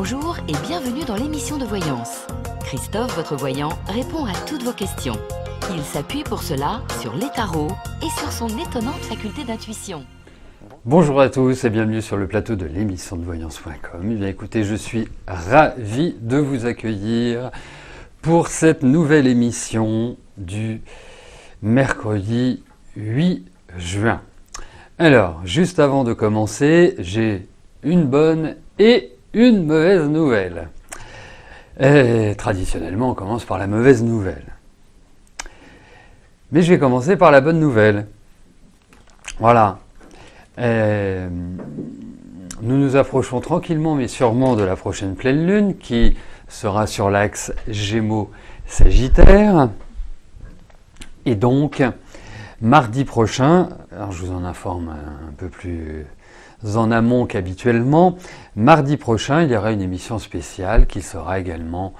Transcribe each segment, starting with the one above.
Bonjour et bienvenue dans l'émission de voyance. Christophe, votre voyant, répond à toutes vos questions. Il s'appuie pour cela sur les tarots et sur son étonnante faculté d'intuition. Bonjour à tous et bienvenue sur le plateau de l'émission de voyance.com. Eh bien écoutez, je suis ravi de vous accueillir pour cette nouvelle émission du mercredi 8 juin. Alors, juste avant de commencer, j'ai une bonne et une mauvaise nouvelle. Et traditionnellement, on commence par la mauvaise nouvelle. Mais je vais commencer par la bonne nouvelle. Voilà. Nous nous approchons tranquillement mais sûrement de la prochaine pleine lune qui sera sur l'axe Gémeaux-Sagittaire. Et donc, mardi prochain, alors je vous en informe un peu plus en amont qu'habituellement, mardi prochain, il y aura une émission spéciale qui sera également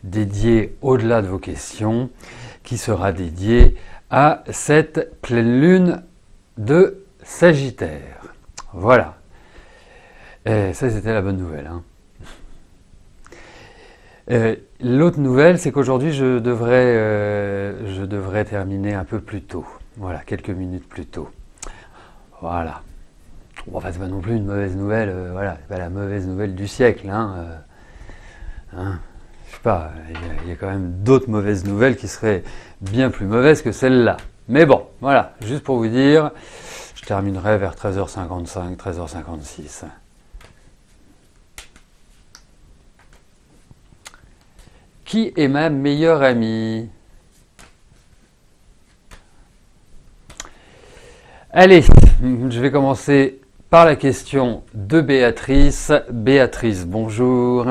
dédiée, au-delà de vos questions, qui sera dédiée à cette pleine lune de Sagittaire. Voilà. Et ça, c'était la bonne nouvelle. L'autre nouvelle, c'est qu'aujourd'hui, je devrais terminer un peu plus tôt. Voilà, quelques minutes plus tôt. Voilà. Bon, enfin, c'est pas non plus une mauvaise nouvelle. Voilà, c'est pas la mauvaise nouvelle du siècle. Je sais pas, il y a quand même d'autres mauvaises nouvelles qui seraient bien plus mauvaises que celle-là. Mais bon, voilà, juste pour vous dire, je terminerai vers 13h55, 13h56. Qui est ma meilleure amie? Allez, je vais commencer par la question de Béatrice. Béatrice, bonjour.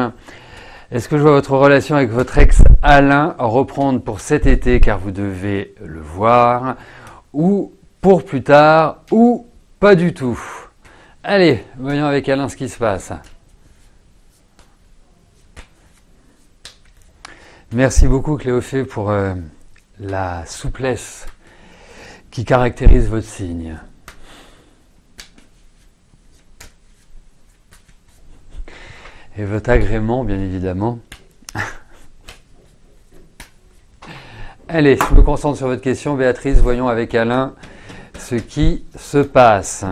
Est-ce que je vois votre relation avec votre ex Alain reprendre pour cet été car vous devez le voir, ou pour plus tard, ou pas du tout? Allez, voyons avec Alain ce qui se passe. Merci beaucoup Cléophée pour la souplesse qui caractérise votre signe. Et votre agrément, bien évidemment. Allez, je me concentre sur votre question, Béatrice. Voyons avec Alain ce qui se passe.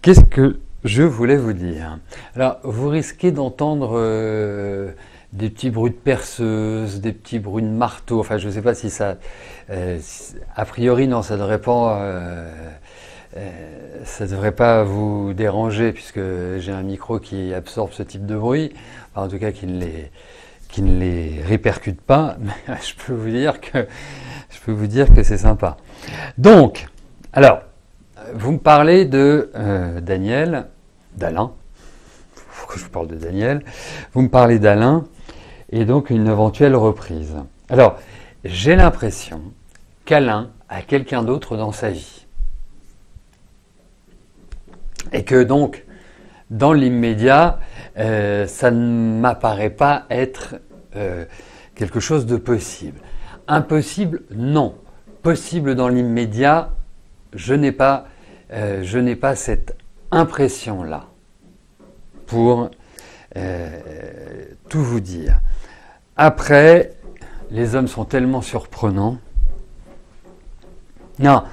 Qu'est-ce que je voulais vous dire? Alors, vous risquez d'entendre des petits bruits de perceuse, des petits bruits de marteau. Enfin, je ne sais pas si ça... a priori, non, ça devrait pas vous déranger puisque j'ai un micro qui absorbe ce type de bruit. Enfin, en tout cas, qui ne les répercute pas. Mais je peux vous dire que c'est sympa. Donc, alors... Vous me parlez de d'Alain. Pourquoi je vous parle de Daniel? Vous me parlez d'Alain et donc une éventuelle reprise. Alors, j'ai l'impression qu'Alain a quelqu'un d'autre dans sa vie. Et que donc, dans l'immédiat, ça ne m'apparaît pas être quelque chose de possible. Impossible, non. Possible dans l'immédiat, je n'ai pas cette impression-là, pour tout vous dire. Après, les hommes sont tellement surprenants. Non,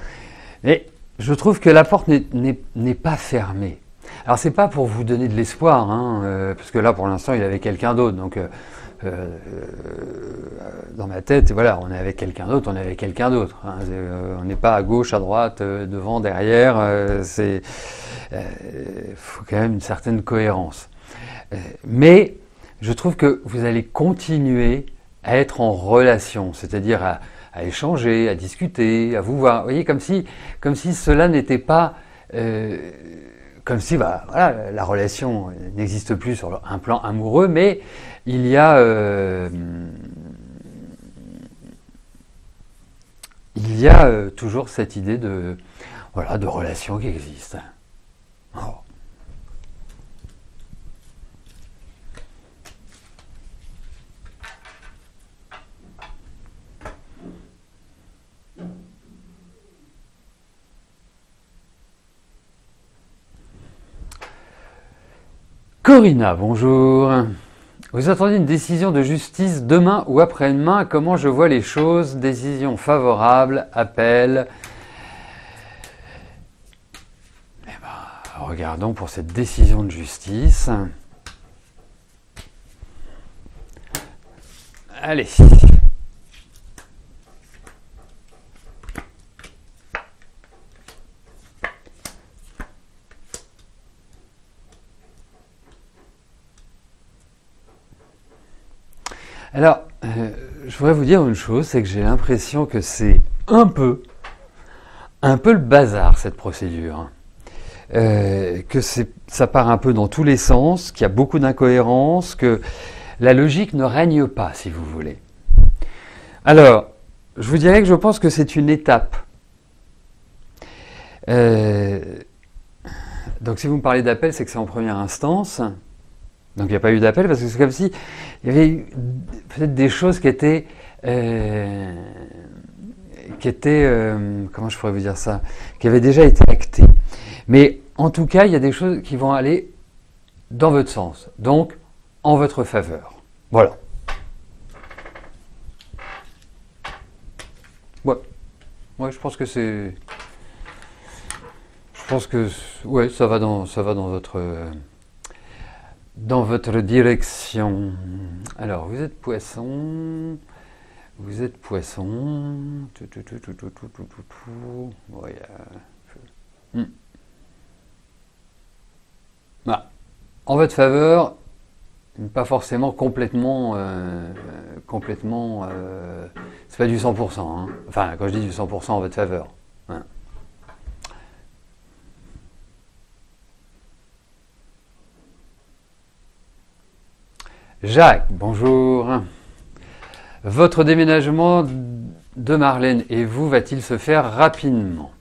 mais je trouve que la porte n'est pas fermée. Alors, c'est pas pour vous donner de l'espoir, parce que là, pour l'instant, il avait quelqu'un d'autre, donc... dans ma tête, voilà, on est avec quelqu'un d'autre, on n'est pas à gauche, à droite, devant, derrière. Faut quand même une certaine cohérence. Mais je trouve que vous allez continuer à être en relation, c'est-à-dire à échanger, à discuter, à vous voir. Vous voyez, comme si cela n'était pas... comme si voilà, la relation n'existe plus sur un plan amoureux, mais il y a toujours cette idée de relation qui existe. Oh. Corinna, bonjour. Vous attendez une décision de justice demain ou après-demain. Comment je vois les choses? Décision favorable, appel. Eh ben, regardons pour cette décision de justice. Allez. Alors, je voudrais vous dire une chose, c'est que j'ai l'impression que c'est un peu le bazar, cette procédure. Que ça part un peu dans tous les sens, qu'il y a beaucoup d'incohérences, que la logique ne règne pas, si vous voulez. Alors, je vous dirais que je pense que c'est une étape. Donc, si vous me parlez d'appel, c'est que c'est en première instance. Donc il n'y a pas eu d'appel parce que c'est comme si il y avait eu peut-être des choses qui étaient comment je pourrais vous dire ça, qui avaient déjà été actées. Mais en tout cas, il y a des choses qui vont aller dans votre sens, donc en votre faveur. Voilà. Ouais, je pense que c'est. Je pense que ouais, ça va dans votre direction. Alors, vous êtes poisson. Vous êtes poisson. Ouais, voilà. En votre faveur, pas forcément complètement. C'est pas du 100%. Hein. Enfin, quand je dis du 100% en votre faveur. Hein. Jacques, bonjour. Votre déménagement de Marlène et vous va-t-il se faire rapidement?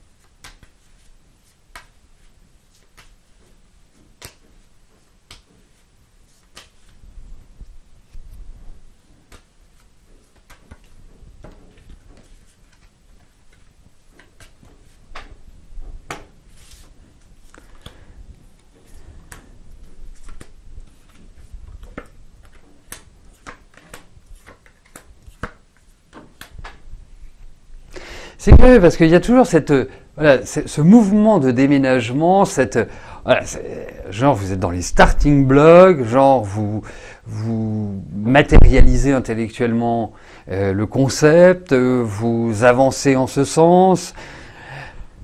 C'est curieux parce qu'il y a toujours ce mouvement de déménagement, genre vous êtes dans les starting blocks, genre vous matérialisez intellectuellement le concept, vous avancez en ce sens.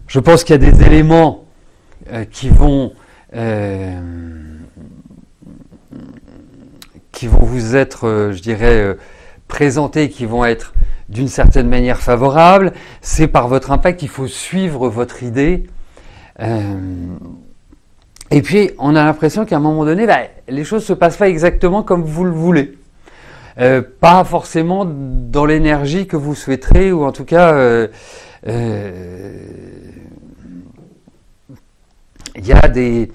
Je pense qu'il y a des éléments qui vont vous être, je dirais, présentés, qui vont être d'une certaine manière favorable. C'est par votre impact qu'il faut suivre votre idée. Et puis, on a l'impression qu'à un moment donné, les choses ne se passent pas exactement comme vous le voulez. Pas forcément dans l'énergie que vous souhaiterez, ou en tout cas, il y a des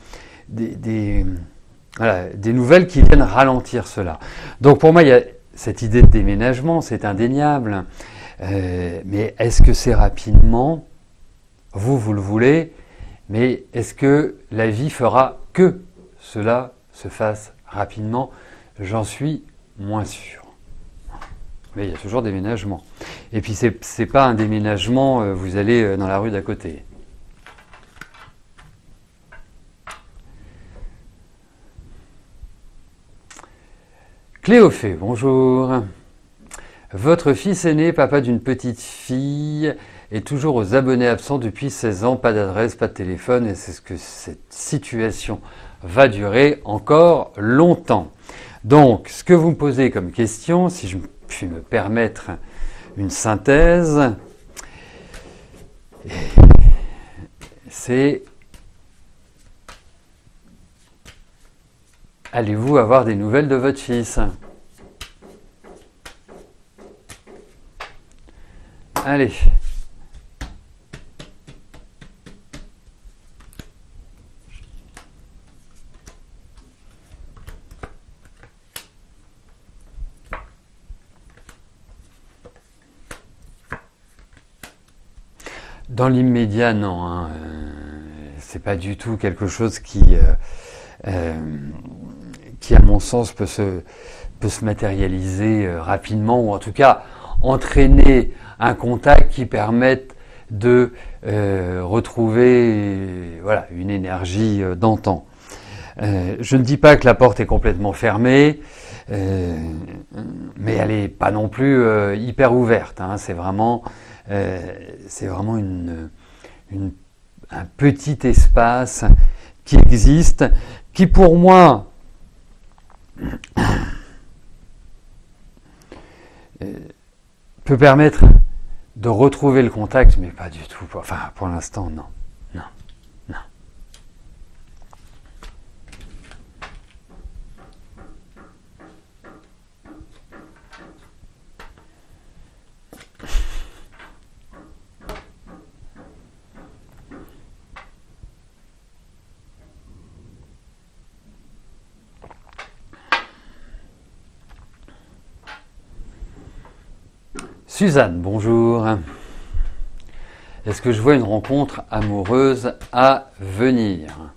nouvelles qui viennent ralentir cela. Donc pour moi, il y a cette idée de déménagement, c'est indéniable. Mais est-ce que c'est rapidement? Vous le voulez, mais est-ce que la vie fera que cela se fasse rapidement? J'en suis moins sûr. Mais il y a toujours déménagement. Et puis c'est pas un déménagement, vous allez dans la rue d'à côté. Cléophée, bonjour. Votre fils aîné, papa d'une petite fille, est toujours aux abonnés absents depuis 16 ans, pas d'adresse, pas de téléphone, et c'est ce que cette situation va durer encore longtemps. Donc, ce que vous me posez comme question, si je puis me permettre une synthèse, c'est: allez-vous avoir des nouvelles de votre fils? Allez. Dans l'immédiat, non. C'est pas du tout quelque chose qui qui à mon sens peut se matérialiser rapidement, ou en tout cas entraîner un contact qui permette de retrouver voilà, une énergie d'antan. Je ne dis pas que la porte est complètement fermée, mais elle n'est pas non plus hyper ouverte. Hein. C'est vraiment un petit espace qui existe, qui pour moi peut permettre de retrouver le contact, mais pas du tout. Enfin, pour l'instant, non. Non. Non. Suzanne, bonjour. Est-ce que je vois une rencontre amoureuse à venir?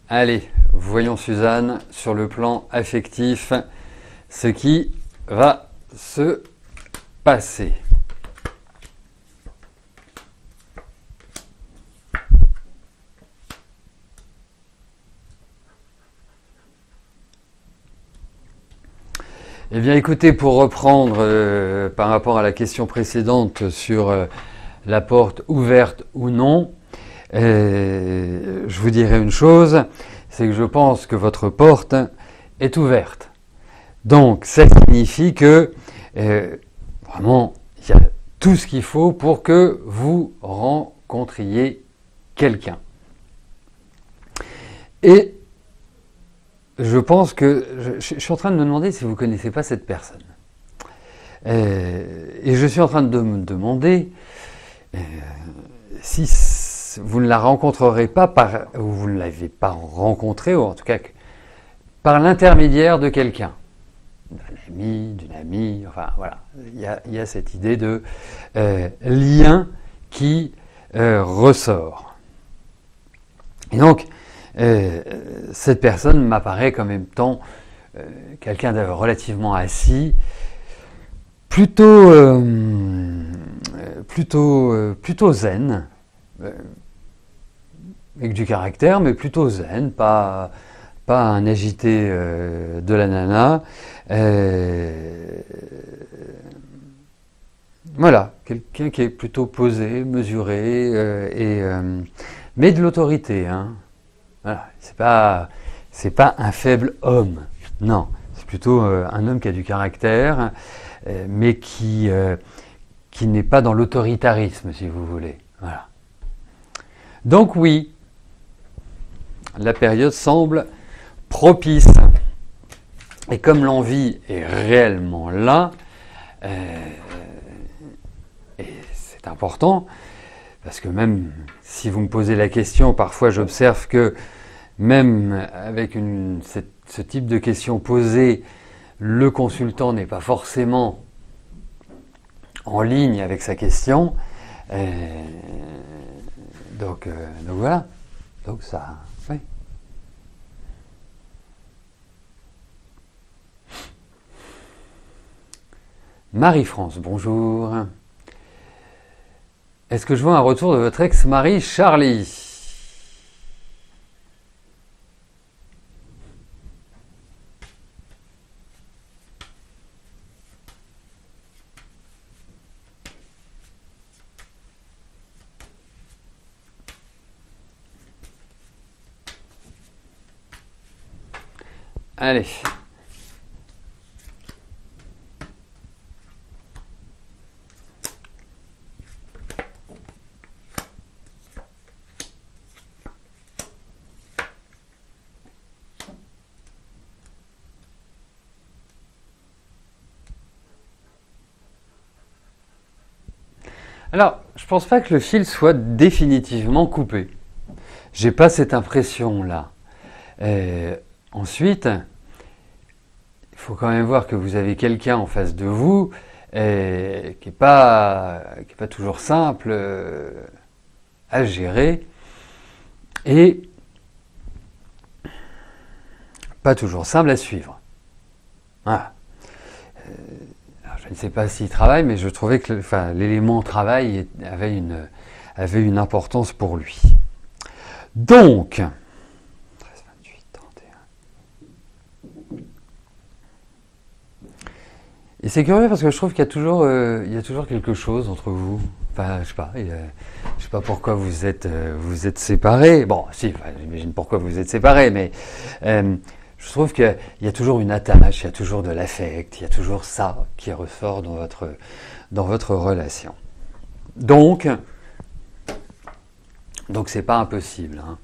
Allez, voyons Suzanne, sur le plan affectif, ce qui va se passer. Eh bien écoutez, pour reprendre par rapport à la question précédente sur la porte ouverte ou non, je vous dirais une chose, c'est que je pense que votre porte est ouverte. Donc ça signifie que vraiment il y a tout ce qu'il faut pour que vous rencontriez quelqu'un. Et je pense que je suis en train de me demander si vous ne connaissez pas cette personne. Et je suis en train de me demander si vous ne la rencontrerez pas ou vous ne l'avez pas rencontrée, ou en tout cas par l'intermédiaire de quelqu'un. D'un ami, d'une amie, enfin voilà. Il y a cette idée de lien qui ressort. Et donc, cette personne m'apparaît comme étant quelqu'un de relativement assis, plutôt zen, avec du caractère, mais plutôt zen, pas un agité de la nana. Voilà, quelqu'un qui est plutôt posé, mesuré, mais de l'autorité, hein. Voilà, c'est pas un faible homme, non, c'est plutôt un homme qui a du caractère, mais qui n'est pas dans l'autoritarisme, si vous voulez. Voilà. Donc oui, la période semble propice, et comme l'envie est réellement là, et c'est important, parce que même si vous me posez la question, parfois j'observe que même avec ce type de question posée, le consultant n'est pas forcément en ligne avec sa question. Donc voilà. Donc ça, oui. Marie-France, bonjour. Est-ce que je vois un retour de votre ex-mari Charlie? Allez. Alors, je ne pense pas que le fil soit définitivement coupé. J'ai pas cette impression-là. Ensuite, il faut quand même voir que vous avez quelqu'un en face de vous qui n'est pas toujours simple à gérer et pas toujours simple à suivre. Voilà. Alors je ne sais pas s'il travaille, mais je trouvais que l'élément travail avait une importance pour lui. Donc, 13, 28, 31. Et c'est curieux parce que je trouve qu'il y a toujours quelque chose entre vous. Enfin, je sais pas pourquoi vous êtes séparés. Bon, si, j'imagine pourquoi vous êtes séparés, mais je trouve qu'il y a toujours une attache, il y a toujours de l'affect, il y a toujours ça qui ressort dans votre relation. Donc c'est pas impossible. Hein.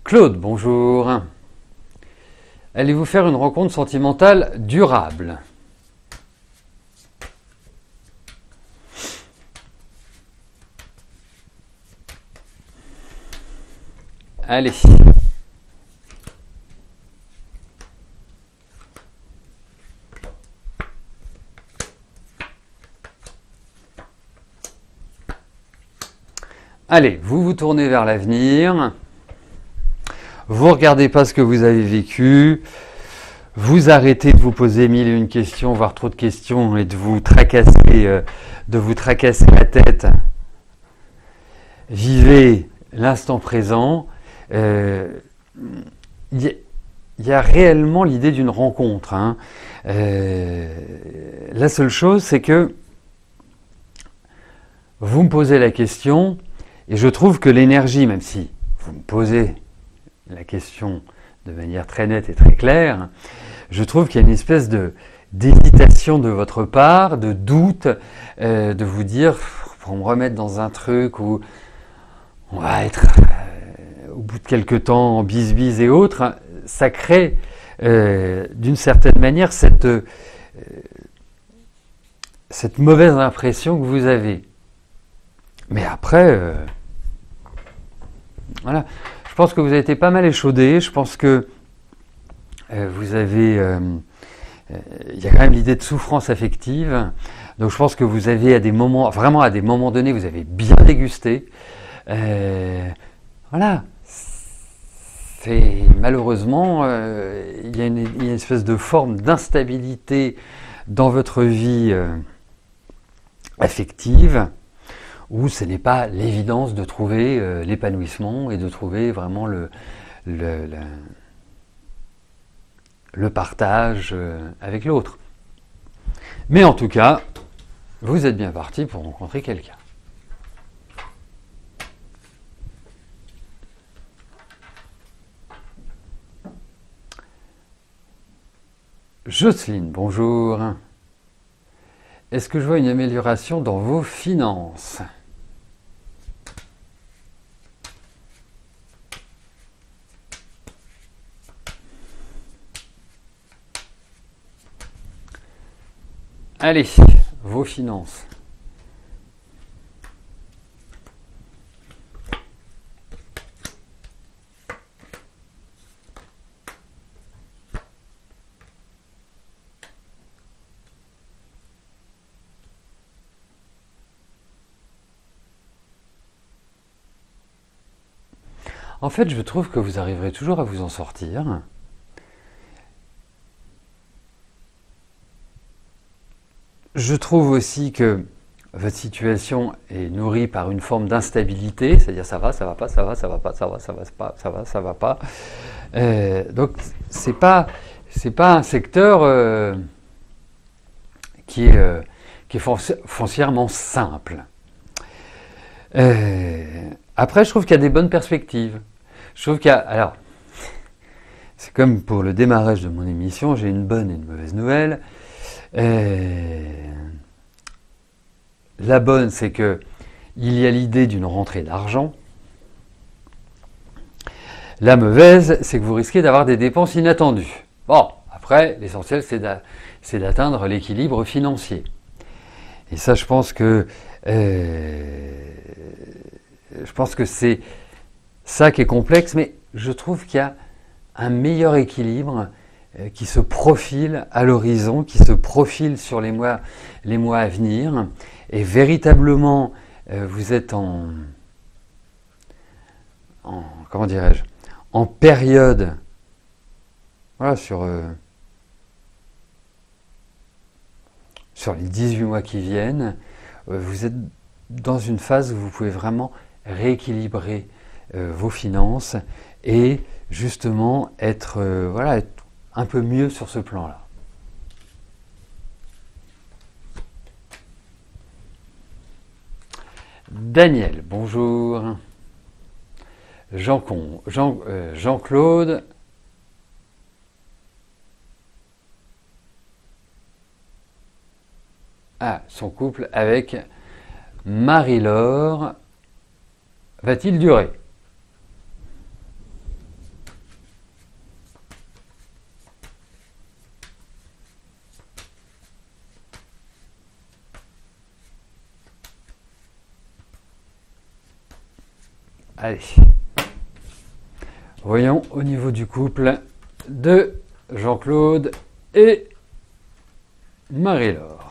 Claude, bonjour. Allez-vous faire une rencontre sentimentale durable? Allez. Allez, vous vous tournez vers l'avenir. Vous regardez pas ce que vous avez vécu. Vous arrêtez de vous poser mille et une questions, voire trop de questions, et de vous tracasser la tête. Vivez l'instant présent. Il y a réellement l'idée d'une rencontre. Hein. La seule chose, c'est que vous me posez la question, et je trouve que l'énergie, même si vous me posez la question de manière très nette et très claire, je trouve qu'il y a une espèce d'hésitation de votre part, de doute, de vous dire, pour me remettre dans un truc où on va être au bout de quelques temps en bise-bise et autres, ça crée d'une certaine manière cette mauvaise impression que vous avez. Mais après, voilà, je pense que vous avez été pas mal échaudé, je pense que vous avez... il y a quand même l'idée de souffrance affective, donc je pense que vous avez vraiment à des moments donnés, vous avez bien dégusté. Voilà. Malheureusement, il y a une espèce de forme d'instabilité dans votre vie affective, où ce n'est pas l'évidence de trouver l'épanouissement et de trouver vraiment le partage avec l'autre. Mais en tout cas, vous êtes bien parti pour rencontrer quelqu'un. Jocelyne, bonjour. Est-ce que je vois une amélioration dans vos finances? Allez, vos finances. En fait, je trouve que vous arriverez toujours à vous en sortir. Je trouve aussi que votre situation est nourrie par une forme d'instabilité, c'est-à-dire ça va pas, ça va pas, ça va pas. Donc c'est pas un secteur qui est foncièrement simple. Après, je trouve qu'il y a des bonnes perspectives. Je trouve alors, c'est comme pour le démarrage de mon émission, j'ai une bonne et une mauvaise nouvelle. La bonne, c'est que il y a l'idée d'une rentrée d'argent. La mauvaise, c'est que vous risquez d'avoir des dépenses inattendues. Bon, après, l'essentiel, c'est d'atteindre l'équilibre financier. Et ça, je pense que c'est ça qui est complexe, mais je trouve qu'il y a un meilleur équilibre qui se profile à l'horizon, qui se profile sur les mois à venir. Et véritablement, vous êtes comment dirais-je, en période, voilà, sur les 18 mois qui viennent, vous êtes dans une phase où vous pouvez vraiment rééquilibrer vos finances et justement être un peu mieux sur ce plan-là. Daniel, bonjour. Jean-Claude. Ah, son couple avec Marie-Laure va-t-il durer? Allez. Voyons au niveau du couple de Jean-Claude et Marie-Laure.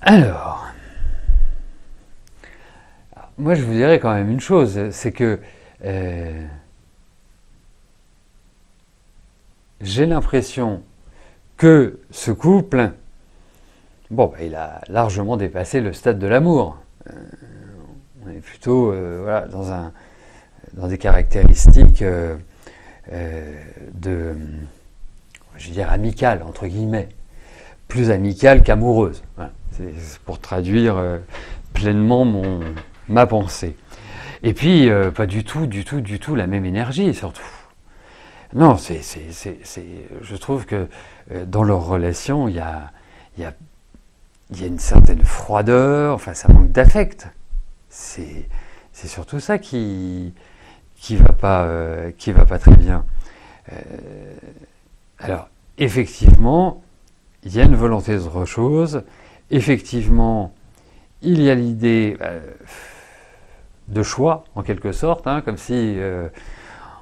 Alors, moi je vous dirais quand même une chose, c'est que j'ai l'impression que ce couple, il a largement dépassé le stade de l'amour. On est plutôt dans des caractéristiques amicales, entre guillemets. Plus amicales qu'amoureuses. Voilà. C'est pour traduire pleinement ma pensée. Et puis, pas du tout la même énergie, surtout. Non, je trouve que dans leur relation, il y a une certaine froideur, enfin, ça manque d'affect. C'est surtout ça qui va pas très bien. Alors, effectivement, il y a une volonté de autre chose. Effectivement, il y a l'idée de choix, en quelque sorte, comme si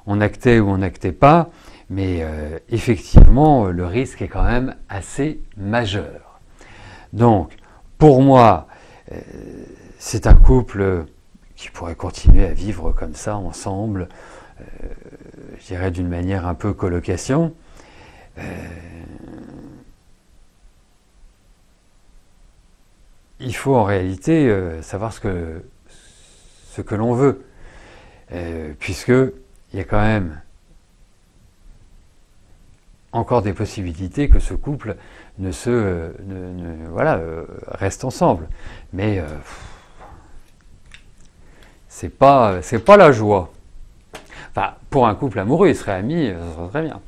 on actait ou on n'actait pas, mais effectivement, le risque est quand même assez majeur. Donc, pour moi, c'est un couple qui pourrait continuer à vivre comme ça, ensemble, je dirais d'une manière un peu colocation. Il faut en réalité savoir ce que l'on veut, puisque il y a quand même encore des possibilités que ce couple reste ensemble. Mais c'est pas la joie. Enfin, pour un couple amoureux, ils seraient amis, ça serait très bien.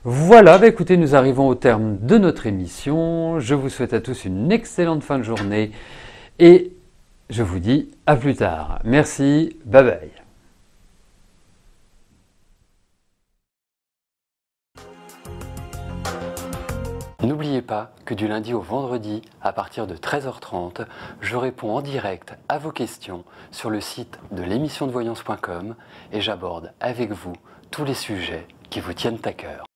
Voilà, écoutez, nous arrivons au terme de notre émission. Je vous souhaite à tous une excellente fin de journée et je vous dis à plus tard. Merci, bye bye. N'oubliez pas que du lundi au vendredi, à partir de 13h30, je réponds en direct à vos questions sur le site de l'émissiondevoyance.com et j'aborde avec vous tous les sujets qui vous tiennent à cœur.